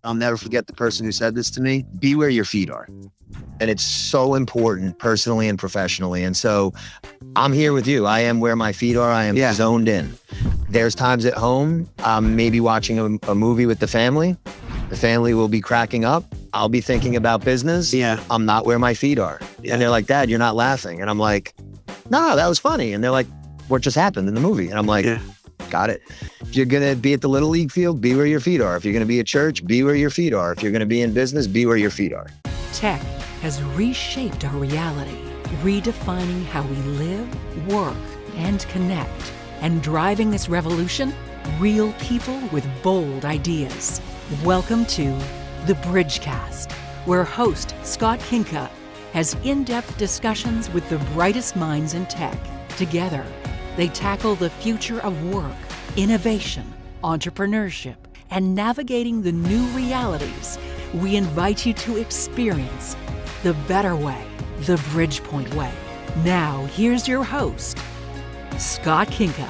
I'll never forget the person who said this to me. Be where your feet are. And it's so important personally and professionally. And so I'm here with you. I am where my feet are. I am zoned in. There's times at home, I'm maybe watching a movie with the family. The family will be cracking up. I'll be thinking about business. I'm not where my feet are. And they're like, Dad, you're not laughing. And I'm like, no, that was funny. And they're like, what just happened in the movie? And I'm like, got it. If you're going to be at the Little League field, be where your feet are. If you're going to be at church, be where your feet are. If you're going to be in business, be where your feet are. Tech has reshaped our reality, redefining how we live, work, and connect. And driving this revolution, real people with bold ideas. Welcome to the Bridgecast, where host Scott Kinka has in-depth discussions with the brightest minds in tech. Together, they tackle the future of work, innovation, entrepreneurship, and navigating the new realities. We invite you to experience the better way, the Bridgepoint way. Now, here's your host, Scott Kinka.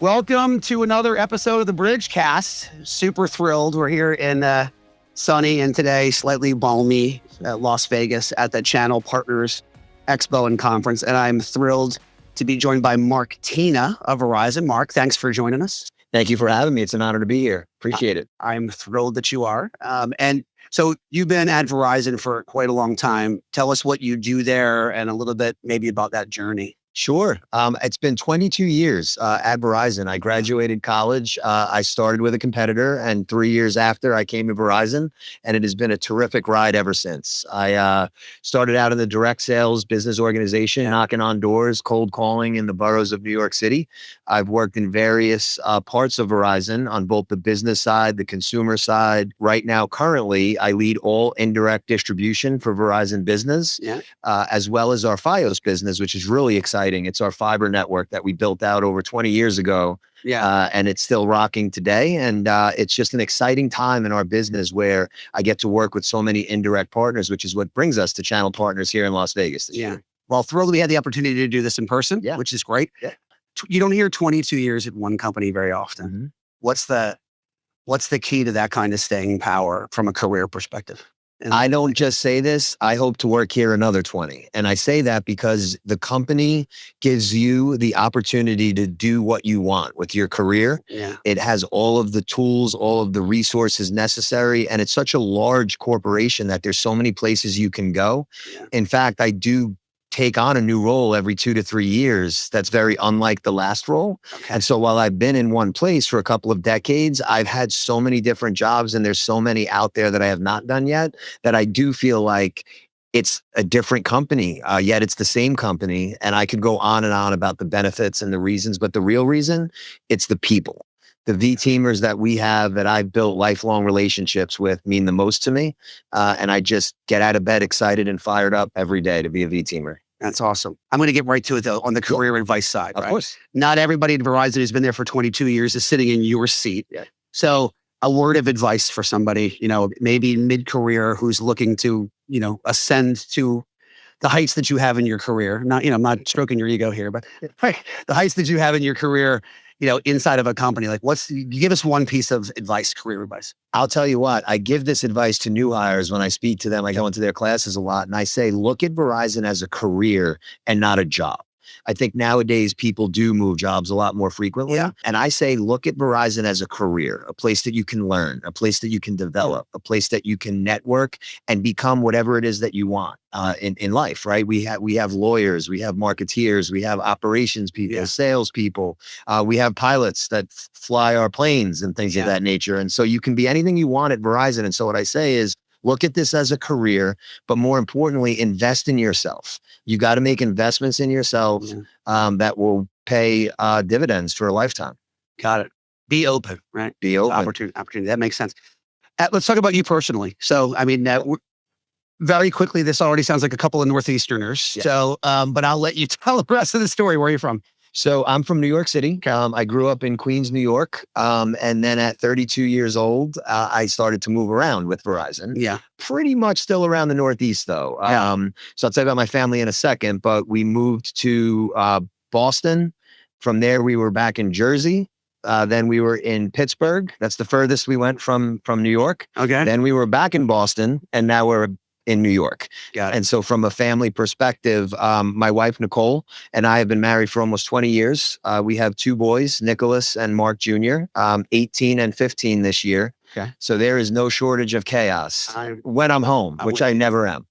Welcome to another episode of the Bridgecast. Super thrilled. We're here in sunny and today slightly balmy Las Vegas at the Channel Partners Expo and Conference. And I'm thrilled to be joined by Mark Tina of Verizon. Mark, thanks for joining us. Thank you for having me. It's an honor to be here. Appreciate it. I'm thrilled that you are. And so you've been at Verizon for quite a long time. Tell us what you do there and a little bit maybe about that journey. Sure. It's been 22 years at Verizon. I graduated college. I started with a competitor, and 3 years after I came to Verizon, and it has been a terrific ride ever since. I started out in the direct sales business organization, knocking on doors, cold calling in the boroughs of New York City. I've worked in various parts of Verizon on both the business side, the consumer side. Right now, currently, I lead all indirect distribution for Verizon Business, as well as our Fios business, which is really exciting. It's our fiber network that we built out over 20 years ago. And it's still rocking today. And it's just an exciting time in our business where I get to work with so many indirect partners, which is what brings us to Channel Partners here in Las Vegas this year. Well, thrilled we had the opportunity to do this in person, which is great. You don't hear 22 years at one company very often. What's the key to that kind of staying power from a career perspective? I don't just say this. I hope to work here another 20. And I say that because the company gives you the opportunity to do what you want with your career. It has all of the tools, all of the resources necessary. And it's such a large corporation that there's so many places you can go. In fact, I do take on a new role every 2 to 3 years. That's very unlike the last role. And so while I've been in one place for a couple of decades, I've had so many different jobs, and there's so many out there that I have not done yet, that I do feel like it's a different company, yet it's the same company. And I could go on and on about the benefits and the reasons, but the real reason, it's the people. The V-teamers that we have that I've built lifelong relationships with mean the most to me. And I just get out of bed excited and fired up every day to be a V-teamer. That's awesome. I'm going to get right to it though, on the career advice side. Of course. Not everybody at Verizon who's been there for 22 years is sitting in your seat. So a word of advice for somebody, maybe mid-career who's looking to, ascend to the heights that you have in your career. Not, I'm not stroking your ego here, but the heights that you have in your career, inside of a company. Like you give us one piece of advice, career advice. I'll tell you what, I give this advice to new hires when I speak to them. I go into their classes a lot and I say, look at Verizon as a career and not a job. I think nowadays people do move jobs a lot more frequently. And I say, look at Verizon as a career, a place that you can learn, a place that you can develop, a place that you can network and become whatever it is that you want in life, right? We have lawyers, we have marketeers, we have operations people, sales people, we have pilots that fly our planes and things of that nature. And so you can be anything you want at Verizon. And so what I say is, look at this as a career, but more importantly, invest in yourself. You got to make investments in yourself that will pay dividends for a lifetime. Got it. Be open, right? Be open. Opportunity. That makes sense. Let's talk about you personally. So, I mean, very quickly, this already sounds like a couple of Northeasterners. So, but I'll let you tell the rest of the story. Where are you from? So I'm from New York City. I grew up in Queens, New York. And then at 32 years old, I started to move around with Verizon. Pretty much still around the Northeast, though. So I'll tell you about my family in a second, but we moved to Boston. From there, we were back in Jersey. Then we were in Pittsburgh. That's the furthest we went from New York. Okay. Then we were back in Boston, and now we're in New York. Got it. And so from a family perspective, my wife, Nicole, and I have been married for almost 20 years. We have 2 boys, Nicholas and Mark Jr., 18 and 15 this year. Okay. So there is no shortage of chaos when I'm home, which I never am.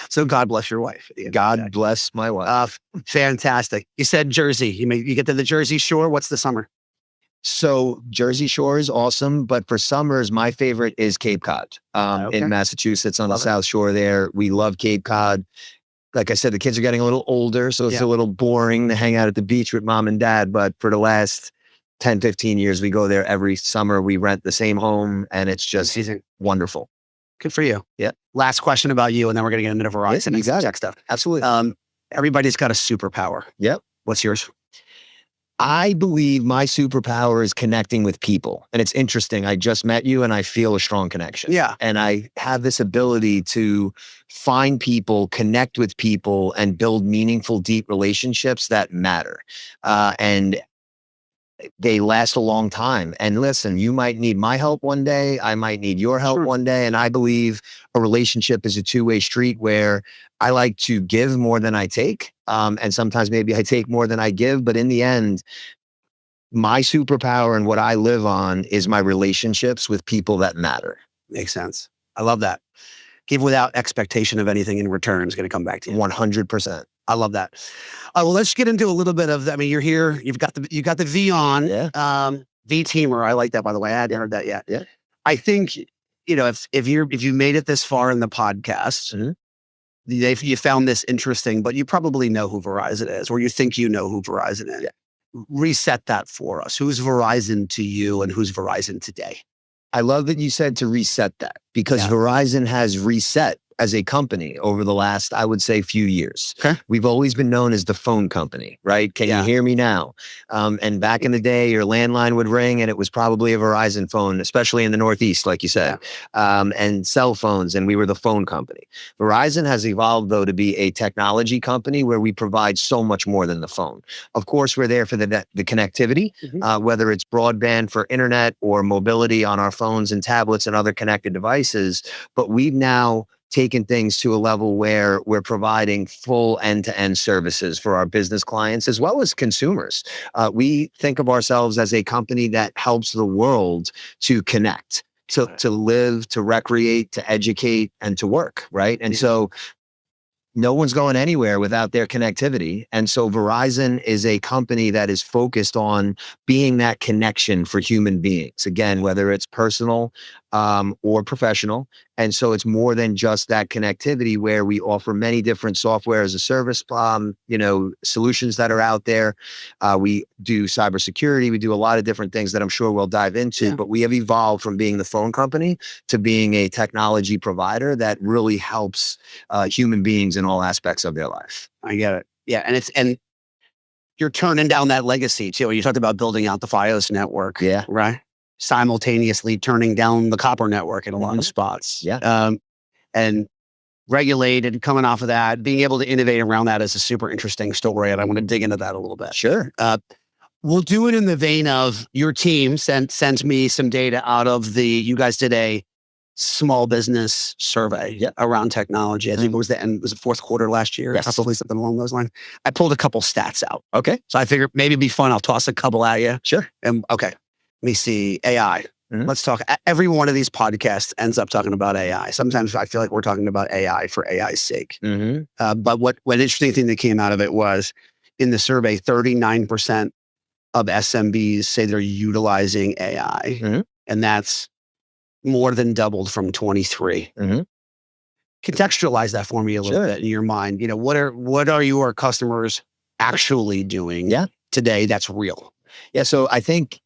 So God bless your wife. God bless my wife. Fantastic. You said Jersey. You get to the Jersey Shore. What's the summer? So Jersey Shore is awesome, but for summers, my favorite is Cape Cod in Massachusetts on the South Shore there. We love Cape Cod. Like I said, the kids are getting a little older, so it's a little boring to hang out at the beach with mom and dad. But for the last 10, 15 years, we go there every summer. We rent the same home, and it's just wonderful. Good for you. Yeah. Last question about you, and then we're going to get into Verizon and tech stuff. Absolutely. Everybody's got a superpower. Yep. What's yours? I believe my superpower is connecting with people. And it's interesting. I just met you and I feel a strong connection. Yeah. And I have this ability to find people, connect with people, and build meaningful, deep relationships that matter. And they last a long time. And listen, you might need my help one day. I might need your help one day. And I believe a relationship is a two-way street where I like to give more than I take. And sometimes maybe I take more than I give. But in the end, my superpower and what I live on is my relationships with people that matter. Makes sense. I love that. Give without expectation of anything in return is going to come back to you. 100%. I love that. Well, let's get into a little bit of, I mean, you're here, you got the V on, V teamer. I like that, by the way. I hadn't heard that yet. Yeah. I think, if you made it this far in the podcast, you found this interesting, but you probably know who Verizon is, or you think you know who Verizon is. Yeah. Reset that for us. Who's Verizon to you and who's Verizon today? I love that you said to reset that, because Verizon has reset as a company over the last, I would say, few years. Okay. We've always been known as the phone company, right? Can you hear me now? And back in the day, your landline would ring and it was probably a Verizon phone, especially in the Northeast, like you said, and cell phones, and we were the phone company. Verizon has evolved, though, to be a technology company where we provide so much more than the phone. Of course, we're there for the connectivity, whether it's broadband for internet or mobility on our phones and tablets and other connected devices. But we've now taken things to a level where we're providing full end-to-end services for our business clients as well as consumers. We think of ourselves as a company that helps the world to connect, to live, to recreate, to educate, and to work, right? And so no one's going anywhere without their connectivity. And so Verizon is a company that is focused on being that connection for human beings, again, whether it's personal or professional. And so it's more than just that connectivity, where we offer many different software as a service, solutions that are out there. We do cybersecurity. We do a lot of different things that I'm sure we'll dive into, but we have evolved from being the phone company to being a technology provider that really helps human beings in all aspects of their life. I get it. Yeah. And you're turning down that legacy too. You talked about building out the FiOS network. Yeah. Right. Simultaneously turning down the copper network in a lot of spots. Yeah. And regulated, coming off of that, being able to innovate around that is a super interesting story. And I want to dig into that a little bit. Sure. We'll do it in the vein of your team sends me some data out of you guys did a small business survey around technology. I think it was the fourth quarter last year. Yes. Probably something along those lines. I pulled a couple stats out. Okay. So I figured maybe it'd be fun. I'll toss a couple at you. Sure. And okay. Let me see. AI. Let's talk. Every one of these podcasts ends up talking about AI. Sometimes I feel like we're talking about AI for AI's sake. But what interesting thing that came out of it was in the survey, 39% of SMBs say they're utilizing AI. And that's more than doubled from 23. Contextualize that for me a little bit in your mind. What are your customers actually doing today that's real? Yeah. So I think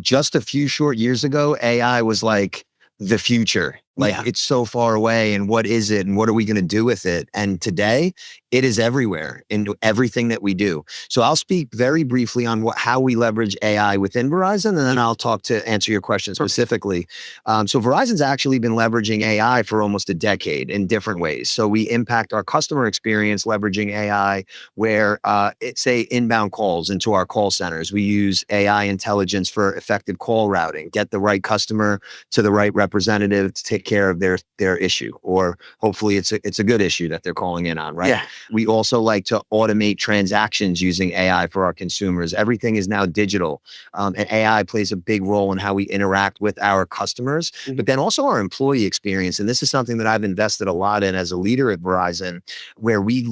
just a few short years ago, AI was like the future. Like it's so far away, and what is it, and what are we going to do with it? And today it is everywhere in everything that we do. So I'll speak very briefly on how we leverage AI within Verizon, and then I'll talk to answer your question specifically. So Verizon's actually been leveraging AI for almost a decade in different ways. So we impact our customer experience leveraging AI, where it's say inbound calls into our call centers. We use AI intelligence for effective call routing, get the right customer to the right representative to take care of their issue, or hopefully it's a good issue that they're calling in on, right? Yeah. We also like to automate transactions using AI for our consumers. Everything is now digital, and AI plays a big role in how we interact with our customers, but then also our employee experience. And this is something that I've invested a lot in as a leader at Verizon, where we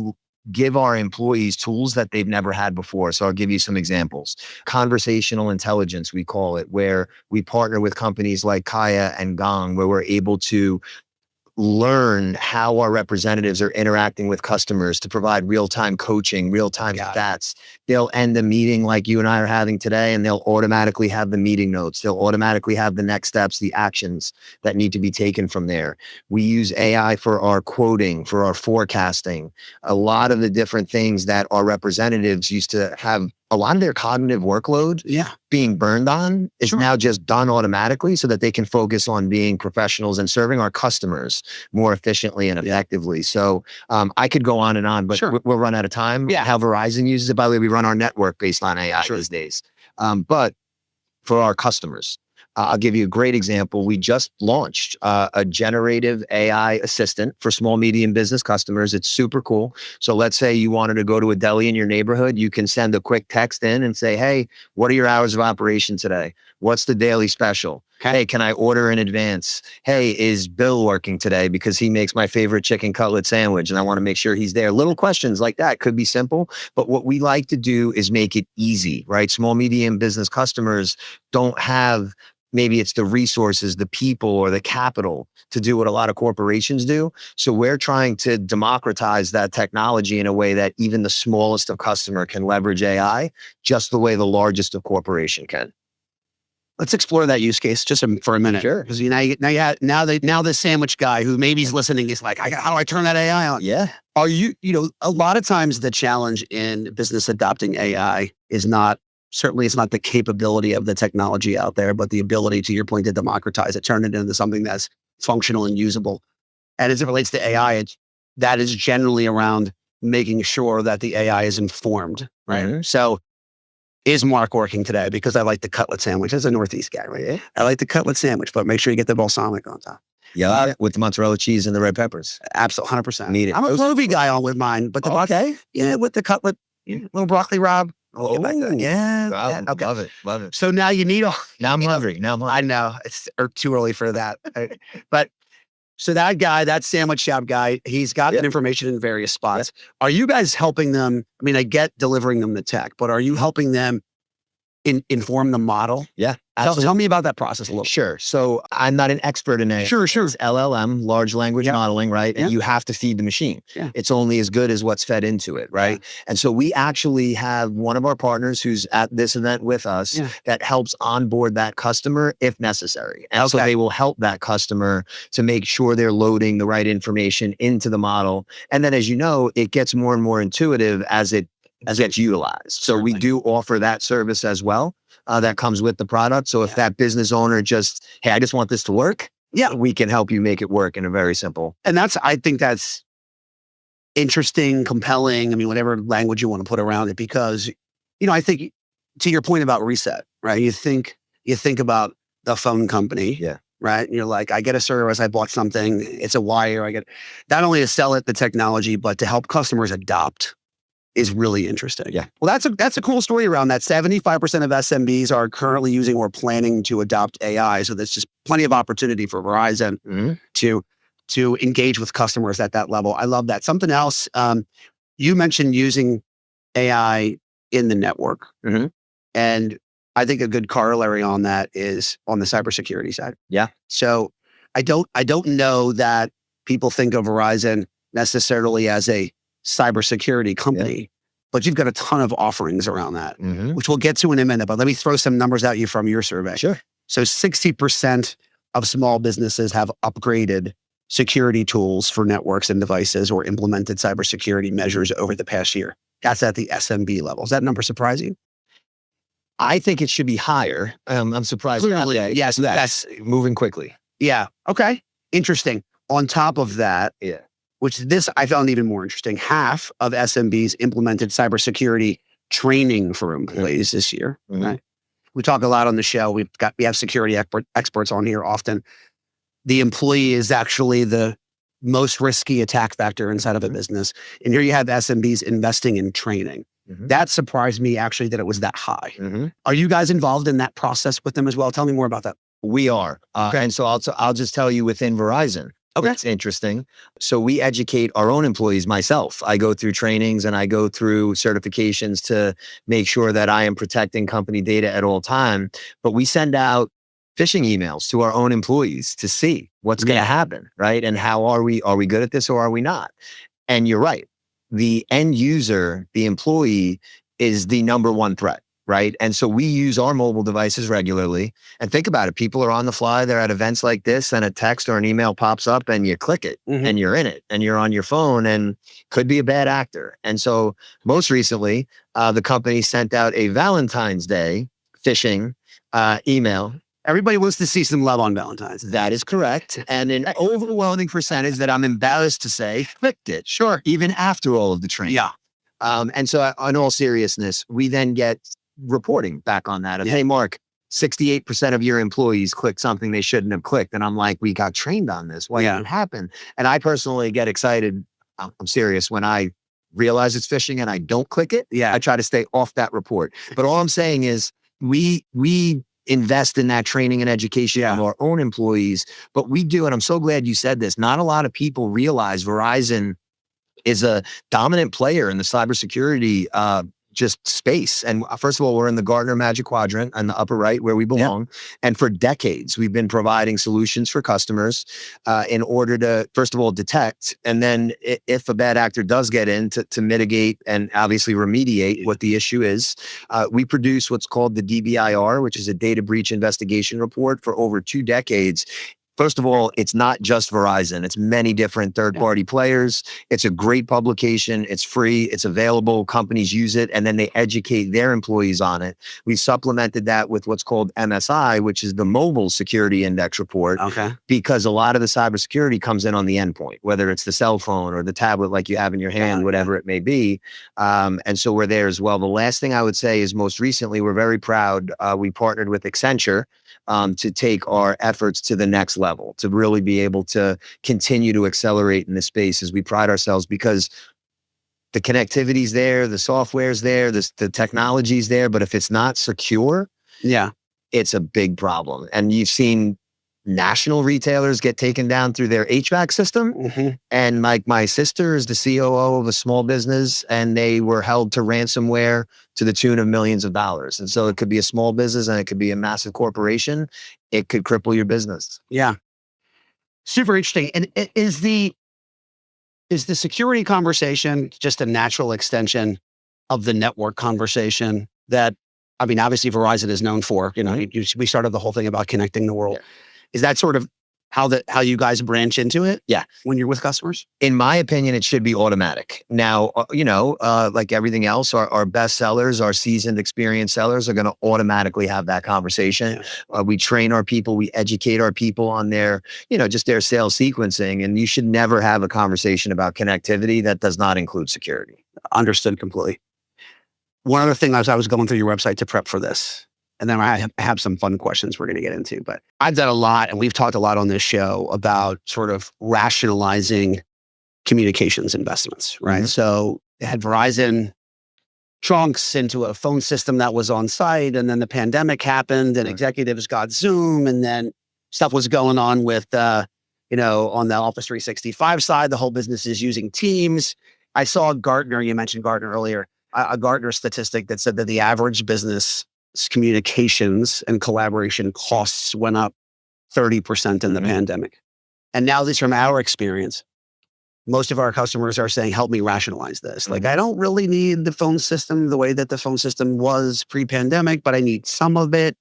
give our employees tools that they've never had before. So I'll give you some examples. Conversational intelligence, we call it, where we partner with companies like Kaya and Gong, where we're able to learn how our representatives are interacting with customers to provide real-time coaching, real-time stats. They'll end the meeting like you and I are having today, and they'll automatically have the meeting notes. They'll automatically have the next steps, the actions that need to be taken from there. We use AI for our quoting, for our forecasting. A lot of the different things that our representatives used to have a lot of their cognitive workload being burned on is now just done automatically, so that they can focus on being professionals and serving our customers more efficiently and effectively. So I could go on and on, but we'll run out of time. How Verizon uses it, by the way, we run our network based on AI these days. But for our customers, I'll give you a great example. We just launched a generative AI assistant for small, medium business customers. It's super cool. So let's say you wanted to go to a deli in your neighborhood. You can send a quick text in and say, hey, what are your hours of operation today? What's the daily special? Hey, can I order in advance? Hey, is Bill working today? Because he makes my favorite chicken cutlet sandwich and I want to make sure he's there. Little questions like that could be simple, but what we like to do is make it easy, right? Small, medium business customers don't have, maybe it's the resources, the people, or the capital to do what a lot of corporations do. So we're trying to democratize that technology in a way that even the smallest of customer can leverage AI just the way the largest of corporation can. Let's explore that use case just for a minute. Sure. Because now the sandwich guy who maybe is listening is like, how do I turn that AI on? Yeah. Are you know, a lot of times the challenge in business adopting AI is certainly it's not the capability of the technology out there, but the ability, to your point, to democratize it, turn it into something that's functional and usable. And as it relates to AI, that is generally around making sure that the AI is informed, right? Mm-hmm. So is Mark working today? Because I like the cutlet sandwich. As a Northeast guy, right? Yeah. I like the cutlet sandwich, but make sure you get the balsamic on top. Yeah, with the mozzarella cheese and the red peppers. Absolutely, 100%. Need it. I'm a Clovey guy on with mine, but with the cutlet, little broccoli rabe. Oh, yeah. Wow, okay. Love it. So now you need Now I'm hungry. I know it's too early for that. But so that guy, that sandwich shop guy, he's got that information in various spots. Yep. Are you guys helping them? I mean, I get delivering them the tech, but are you helping them inform the model? Yeah. Tell me about that process a little. Sure. So I'm not an expert in AI. Sure. It's LLM, large language modeling, right? And you have to feed the machine. Yeah. It's only as good as what's fed into it, right? Yeah. And so we actually have one of our partners who's at this event with us that helps onboard that customer if necessary. And so they will help that customer to make sure they're loading the right information into the model. And then, as you know, it gets more and more intuitive as it gets utilized. So we do offer that service as well. That comes with the product. So if that business owner just, hey, I just want this to work. Yeah. We can help you make it work in a very simple. And I think that's interesting, compelling. I mean, whatever language you want to put around it, because, I think to your point about reset, right? You think about the phone company. Yeah. Right. And you're like, I get a service, I bought something, it's a wire. I get not only to sell it, the technology, but to help customers adopt is really interesting. Yeah. Well, that's a cool story around that. 75% of SMBs are currently using or planning to adopt AI. So there's just plenty of opportunity for Verizon to engage with customers at that level. I love that. Something else, you mentioned using AI in the network. Mm-hmm. And I think a good corollary on that is on the cybersecurity side. Yeah. So I don't know that people think of Verizon necessarily as a cybersecurity company, but you've got a ton of offerings around that, which we'll get to in a minute. But let me throw some numbers at you from your survey. Sure. So 60% of small businesses have upgraded security tools for networks and devices or implemented cybersecurity measures over the past year. That's at the SMB level. Does that number surprise you? I think it should be higher. I'm surprised. Clearly, yes, That's moving quickly. Yeah. Okay. Interesting. On top of that, which this I found even more interesting, half of SMBs implemented cybersecurity training for employees this year. Right? We talk a lot on the show. We have security experts on here often. The employee is actually the most risky attack vector inside of a business. And here you have SMBs investing in training. That surprised me actually that it was that high. Are you guys involved in that process with them as well? Tell me more about that. We are. And so I'll just tell you within Verizon. Okay. It's interesting. So we educate our own employees myself. I go through trainings and I go through certifications to make sure that I am protecting company data at all time. But we send out phishing emails to our own employees to see what's going to happen, right? And how are we good at this or are we not? And you're right. The end user, the employee, is the number one threat, right? And so we use our mobile devices regularly. And think about it. People are on the fly. They're at events like this and a text or an email pops up and you click it and you're in it and you're on your phone and could be a bad actor. And so most recently, the company sent out a Valentine's Day phishing email. Everybody wants to see some love on Valentine's. That is correct. And an overwhelming percentage that I'm embarrassed to say clicked it. Sure. Even after all of the training. Yeah. And so in all seriousness, we then get reporting back on that of, hey, Mark, 68% of your employees clicked something they shouldn't have clicked. And I'm like, we got trained on this. Why did it happen? And I personally get excited. I'm serious. When I realize it's phishing and I don't click it, I try to stay off that report. But all I'm saying is we invest in that training and education of our own employees. But we do, and I'm so glad you said this, not a lot of people realize Verizon is a dominant player in the cybersecurity just space. And first of all, we're in the Gartner Magic Quadrant on the upper right where we belong. And for decades, we've been providing solutions for customers in order to, first of all, detect. And then if a bad actor does get in, to mitigate and obviously remediate what the issue is. We produce what's called the DBIR, which is a data breach investigation report for over 2 decades. First of all, it's not just Verizon. It's many different third-party players. It's a great publication. It's free. It's available. Companies use it, and then they educate their employees on it. We supplemented that with what's called MSI, which is the Mobile Security Index report, because a lot of the cybersecurity comes in on the endpoint, whether it's the cell phone or the tablet like you have in your hand, whatever it may be. And so we're there as well. The last thing I would say is most recently, we're very proud. We partnered with Accenture to take our efforts to the next level, to really be able to continue to accelerate in this space as we pride ourselves, because the connectivity's there, the software's there, the technology's there, but if it's not secure, it's a big problem. And you've seen national retailers get taken down through their HVAC system. And my sister is the COO of a small business, and they were held to ransomware to the tune of millions of dollars. And so it could be a small business and it could be a massive corporation. It could cripple your business. Yeah. Super interesting. And is the security conversation just a natural extension of the network conversation that, I mean, obviously Verizon is known for, we started the whole thing about connecting the world. Is that sort of how you guys branch into it? Yeah. When you're with customers? In my opinion, it should be automatic. Now, like everything else, our best sellers, our seasoned, experienced sellers are going to automatically have that conversation. We train our people, we educate our people on their, just their sales sequencing. And you should never have a conversation about connectivity that does not include security. Understood completely. One other thing, as I was going through your website to prep for this, and then I have some fun questions we're going to get into, but I've done a lot, and we've talked a lot on this show about sort of rationalizing communications investments, right? So it had Verizon trunks into a phone system that was on site, and then the pandemic happened, and executives got Zoom, and then stuff was going on with, on the Office 365 side, the whole business is using Teams. I saw Gartner, you mentioned Gartner earlier, a Gartner statistic that said that the average business communications and collaboration costs went up 30% in the pandemic. And now, at least from our experience, most of our customers are saying, help me rationalize this. Like, I don't really need the phone system the way that the phone system was pre-pandemic, but I need some of it.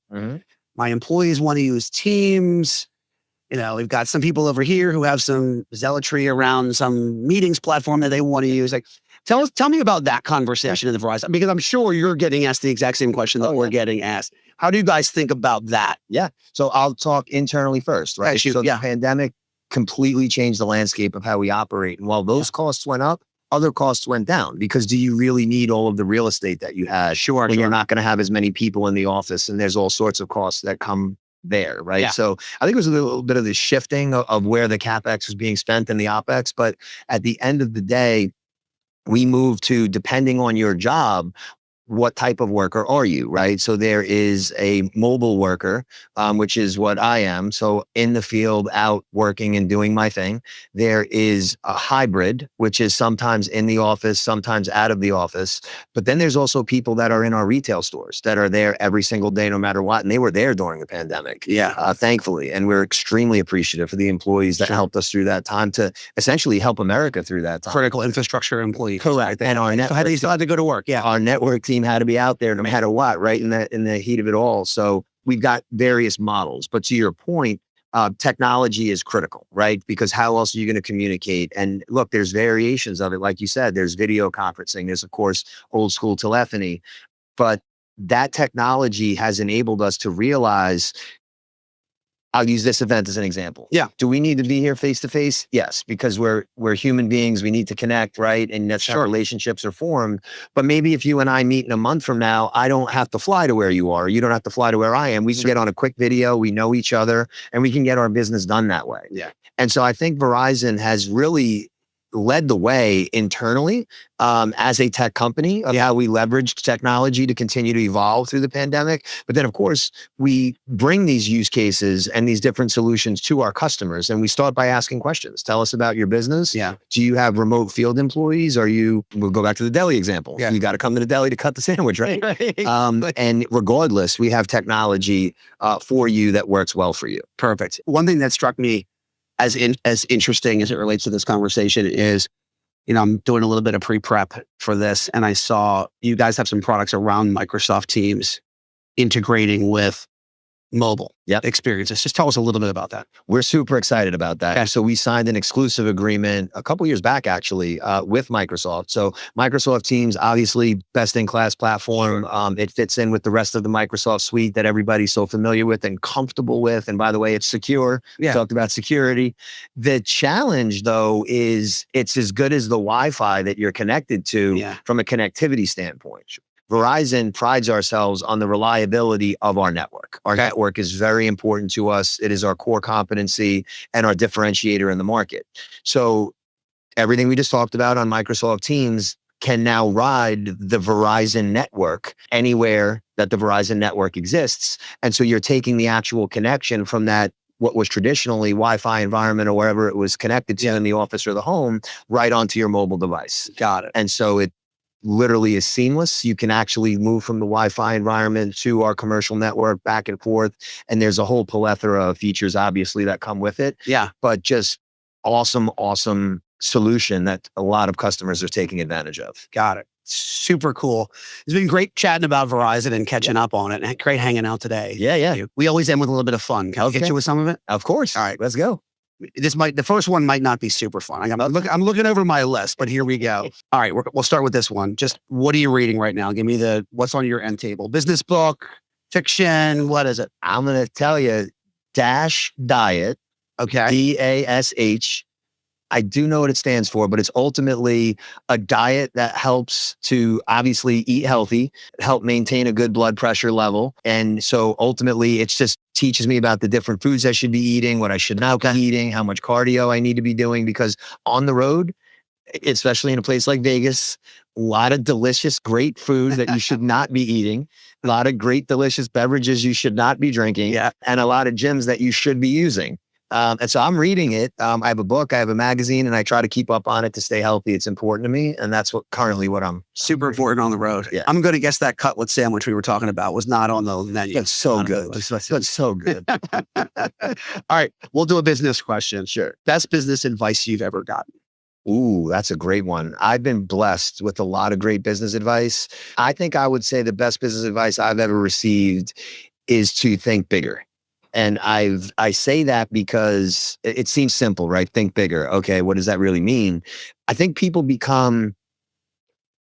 My employees want to use Teams. We've got some people over here who have some zealotry around some meetings platform that they want to use. Like, tell me about that conversation in the Verizon, because I'm sure you're getting asked the exact same question that we're getting asked. How do you guys think about that? Yeah. So I'll talk internally first, right? So the pandemic completely changed the landscape of how we operate. And while those costs went up, other costs went down, because do you really need all of the real estate that you had? Sure. When you're not going to have as many people in the office, and there's all sorts of costs that come there, right? Yeah. So I think it was a little bit of the shifting of where the CapEx was being spent and the OpEx. But at the end of the day, we moved to, depending on your job, what type of worker are you, right? So there is a mobile worker, which is what I am. So in the field, out working and doing my thing. There is a hybrid, which is sometimes in the office, sometimes out of the office. But then there's also people that are in our retail stores that are there every single day, no matter what. And they were there during the pandemic, thankfully. And we're extremely appreciative for the employees that helped us through that time, to essentially help America through that time. Critical infrastructure employees. Correct. And our network, they still had to go to work. Yeah. Our network team had to be out there no matter what, right? In the heat of it all. So we've got various models. But to your point, technology is critical, right? Because how else are you going to communicate? And look, there's variations of it. Like you said, there's video conferencing. There's, of course, old school telephony. But that technology has enabled us to realize, I'll use this event as an example. Yeah. Do we need to be here face to face? Yes, because we're human beings. We need to connect, right? And that's how relationships are formed. But maybe if you and I meet in a month from now, I don't have to fly to where you are. You don't have to fly to where I am. We can get on a quick video. We know each other, and we can get our business done that way. Yeah. And so I think Verizon has really led the way internally as a tech company of how we leverage technology to continue to evolve through the pandemic. But then, of course, we bring these use cases and these different solutions to our customers. And we start by asking questions. Tell us about your business. Yeah. Do you have remote field employees? We'll go back to the deli example. Yeah. You got to come to the deli to cut the sandwich, right? And regardless, we have technology for you that works well for you. Perfect. One thing that struck me as interesting as it relates to this conversation is, I'm doing a little bit of pre-prep for this, and I saw you guys have some products around Microsoft Teams integrating with mobile experiences. Just tell us a little bit about that. We're super excited about that. Okay. So we signed an exclusive agreement a couple years back, actually, with Microsoft. So Microsoft Teams, obviously best in class platform. It fits in with the rest of the Microsoft suite that everybody's so familiar with and comfortable with. And by the way, it's secure. We talked about security. The challenge, though, is it's as good as the Wi-Fi that you're connected to from a connectivity standpoint. Verizon prides ourselves on the reliability of our network. Our network is very important to us. It is our core competency and our differentiator in the market. So everything we just talked about on Microsoft Teams can now ride the Verizon network anywhere that the Verizon network exists. And so you're taking the actual connection from that, what was traditionally Wi-Fi environment or wherever it was connected to in the office or the home, right onto your mobile device. Got it. And so it literally is seamless. You can actually move from the Wi-Fi environment to our commercial network back and forth. And there's a whole plethora of features, obviously, that come with it. Yeah. But just awesome solution that a lot of customers are taking advantage of. Got it. Super cool. It's been great chatting about Verizon and catching up on it. And great hanging out today. Yeah. We always end with a little bit of fun. Can I get you with some of it? Of course. All right. Let's go. The first one might not be super fun. I'm looking over my list, but here we go. All right, we'll start with this one. Just what are you reading right now? Give me what's on your end table. Business book, fiction, what is it? I'm going to tell you, Dash Diet. Okay. DASH. I do know what it stands for, but it's ultimately a diet that helps to obviously eat healthy, help maintain a good blood pressure level. And so ultimately it's just teaches me about the different foods I should be eating, what I should not be eating, how much cardio I need to be doing, because on the road, especially in a place like Vegas, a lot of delicious, great food that you should not be eating, a lot of great, delicious beverages you should not be drinking, and a lot of gyms that you should be using. And so I'm reading it. I have a book, I have a magazine, and I try to keep up on it to stay healthy. It's important to me. And that's what I'm super important on the road. Yeah. I'm going to guess that cutlet sandwich we were talking about was not on the menu. It's so good. It's so good. All right. We'll do a business question. Sure. Best business advice you've ever gotten? Ooh, that's a great one. I've been blessed with a lot of great business advice. I think I would say the best business advice I've ever received is to think bigger. And I say that because it seems simple, right? Think bigger. Okay, what does that really mean? I think people become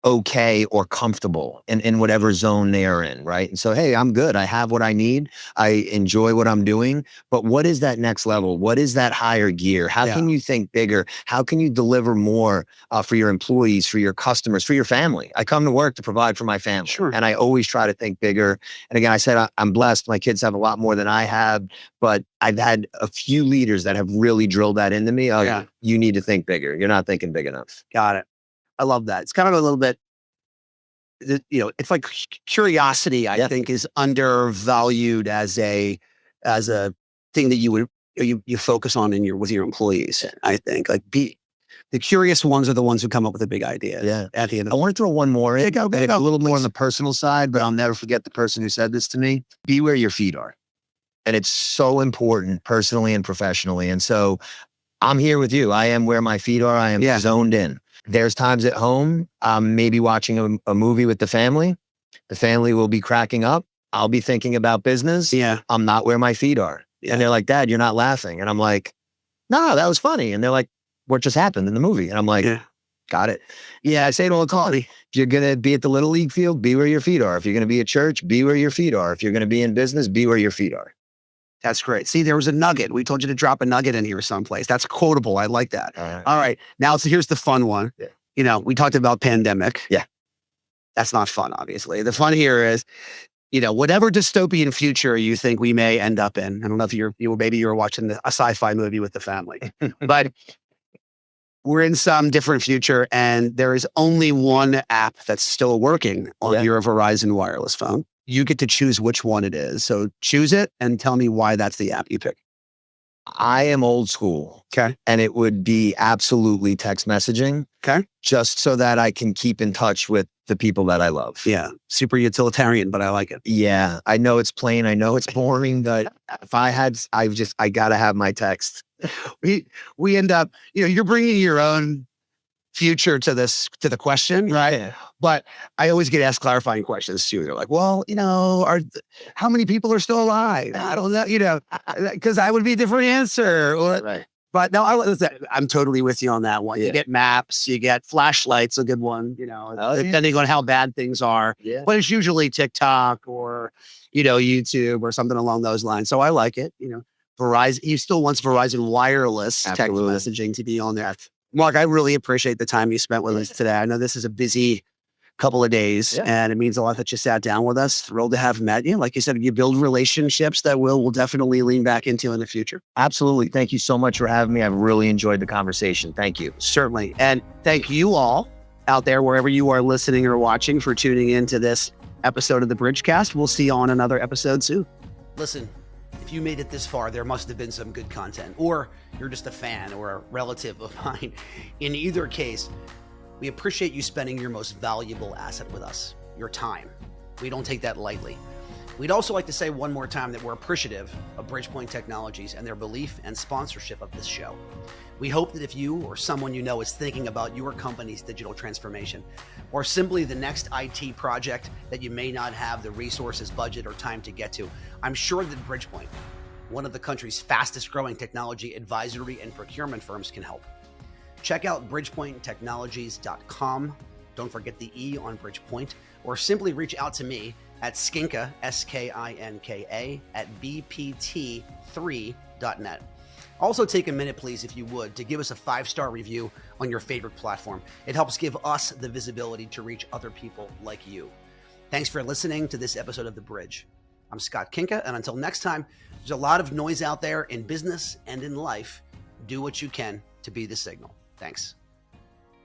okay or comfortable in whatever zone they are in, right? And so, hey, I'm good. I have what I need. I enjoy what I'm doing. But what is that next level? What is that higher gear? How can you think bigger? How can you deliver more for your employees, for your customers, for your family? I come to work to provide for my family. Sure. And I always try to think bigger. And again, I said, I'm blessed. My kids have a lot more than I have, but I've had a few leaders that have really drilled that into me. Oh, you need to think bigger. You're not thinking big enough. Got it. I love that. It's kind of a little bit, it's like curiosity, I think, is undervalued as a thing that you focus on with your employees. I think the curious ones are the ones who come up with a big idea. Yeah. At the end I want to throw one more in. Go, a little more on the personal side, but I'll never forget the person who said this to me. Be where your feet are. And it's so important personally and professionally. And so I'm here with you. I am where my feet are. I am zoned in. There's times at home, I'm maybe watching a movie with the family. The family will be cracking up. I'll be thinking about business. Yeah. I'm not where my feet are. Yeah. And they're like, Dad, you're not laughing. And I'm like, no, that was funny. And they're like, what just happened in the movie? And I'm like, got it. Yeah, I say it all the time. If you're going to be at the Little League field, be where your feet are. If you're going to be at church, be where your feet are. If you're going to be in business, be where your feet are. That's great. See, there was a nugget. We told you to drop a nugget in here someplace. That's quotable. I like that. All right. Now, here's the fun one. Yeah. We talked about pandemic. Yeah. That's not fun, obviously. The fun here is, whatever dystopian future you think we may end up in. I don't know if maybe you were watching a sci-fi movie with the family, but we're in some different future, and there is only one app that's still working on your Verizon wireless phone. You get to choose which one it is. So choose it and tell me why that's the app you pick. I am old school. Okay. And it would be absolutely text messaging. Okay. Just so that I can keep in touch with the people that I love. Yeah. Super utilitarian, but I like it. Yeah. I know it's plain. I know it's boring, but if I got to have my text. We end up, you're bringing your own future to the question, right? Yeah. But I always get asked clarifying questions too. They're like, well, how many people are still alive? I don't know, because I would be a different answer. Right. But no, I'm totally with you on that one. You get maps, you get flashlights, a good one, depending on how bad things are. Yeah. But it's usually TikTok or, YouTube or something along those lines. So I like it. Verizon, he still wants Verizon wireless text messaging to be on there. Mark, I really appreciate the time you spent with us today. I know this is a busy couple of days, and it means a lot that you sat down with us. Thrilled to have met you. Like you said, you build relationships that we'll definitely lean back into in the future. Absolutely. Thank you so much for having me. I've really enjoyed the conversation. Thank you. Certainly. And thank you all out there, wherever you are listening or watching, for tuning into this episode of the Bridgecast. We'll see you on another episode soon. Listen, if you made it this far, there must have been some good content, or you're just a fan or a relative of mine. In either case, we appreciate you spending your most valuable asset with us, your time. We don't take that lightly. We'd also like to say one more time that we're appreciative of Bridgepoint Technologies and their belief and sponsorship of this show. We hope that if you or someone you know is thinking about your company's digital transformation, or simply the next IT project that you may not have the resources, budget, or time to get to, I'm sure that Bridgepoint, one of the country's fastest growing technology advisory and procurement firms, can help. Check out bridgepointtechnologies.com. Don't forget the E on Bridgepoint, or simply reach out to me at Skinka, SKINKA, at bpt3.net. Also take a minute, please, if you would, to give us a 5-star review on your favorite platform. It helps give us the visibility to reach other people like you. Thanks for listening to this episode of The Bridge. I'm Scott Kinka, and until next time, there's a lot of noise out there in business and in life. Do what you can to be the signal. Thanks.